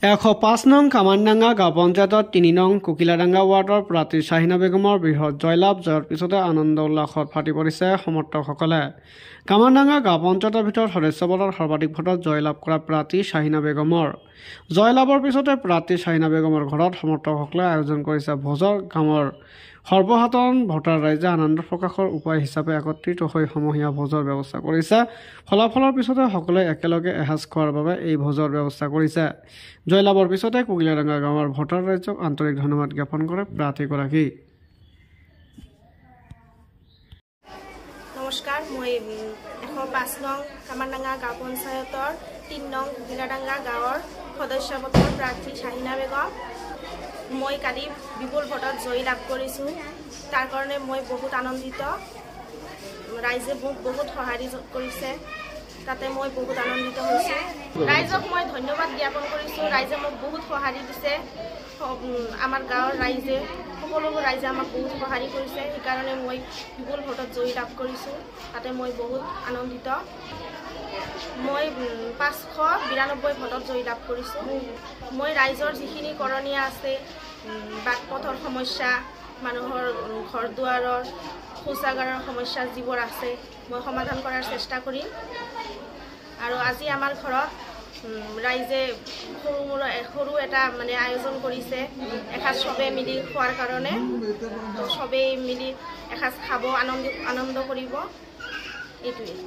105 নং কামানডাঙ্গা গাঁও পঞ্চায়তৰ 3 নং কুকিলাডাঙ্গা ৱাৰ্ডৰ প্ৰাৰ্থী শাহিনা বেগমৰ বৃহৎ জয়লাভ জয়ৰ পিছতে আনন্দ উল্লাসত ফাটি পৰিছে সমৰ্থকসকলে। কামানডাঙ্গা গাঁও পঞ্চায়তৰ ভিতৰত সদস্যপদৰ সৰ্বাধিক ভোটত জয়লাভ কৰা প্ৰাৰ্থী শাহিনা বেগমৰ জয়লাভৰ পিছতে প্ৰাৰ্থী শাহিনা বেগমৰ ঘৰত সমৰ্থকসকলে আয়োজন কৰিছে ভোজৰ। গাঁৱৰ সৰ্বসাধাৰণ ভোটাৰ ৰাইজে আনন্দ প্ৰকাশৰ উপায় হিচাপে একত্ৰিত হৈ সমূহীয়া ভোজৰ ব্যৱস্থা কৰিছে। ফলাফলৰ পিছতে সকলোৱে একেলগে এসাঁজ খোৱাৰ বাবে এই ভোজৰ ব্যৱস্থা কৰিছে। জয়লাভৰ পিছতে কুকিলাডাঙ্গা গাঁৱৰ ভোটাৰ ৰাইজক আন্তৰিক ধন্যবাদ জ্ঞাপন কৰে প্ৰাৰ্থীগৰাকী। নমস্কাৰ, মই 105 নং কামানডাঙ্গা গাঁও পঞ্চায়তৰ 3 নং কুকিলাডাঙ্গা গাঁৱৰ সদস্যপদৰ প্ৰাৰ্থী শাহিনা বেগম। মই কালি বিপুল ভোটত জয়ী লাভ কৰিছোঁ, তাৰ কাৰণে মই বহুত আনন্দিত। ৰাইজে মোক বহুত সঁহাৰি কৰিছে, তাতে মই বহুত আনন্দিত হৈছোঁ। ৰাইজক মই ধন্যবাদ জ্ঞাপন কৰিছোঁ, ৰাইজে মোক বহুত সঁহাৰি দিছে। আমাৰ গাঁৱৰ ৰাইজে সকলোবোৰ ৰাইজে আমাক বহুত সঁহাৰি কৰিছে, সেইকাৰণে মই বিপুল ভোটত জয়ী লাভ কৰিছোঁ, তাতে মই বহুত আনন্দিত। মই 592 ভোটত জয়ী লাভ কৰিছোঁ। মই ৰাইজৰ যিখিনি কৰণীয় আছে, বাট পথৰ সমস্যা, মানুহৰ ঘৰ দুৱাৰৰ শৌচাগাৰৰ সমস্যা যিবোৰ আছে, মই সমাধান কৰাৰ চেষ্টা কৰিম। আৰু আজি আমাৰ ঘৰত ৰাইজে সৰু এটা আয়োজন কৰিছে, এসাঁজ চবেই মিলি খোৱাৰ কাৰণে। চবেই মিলি এসাঁজ খাব, আনন্দ কৰিব, এইটোৱেই।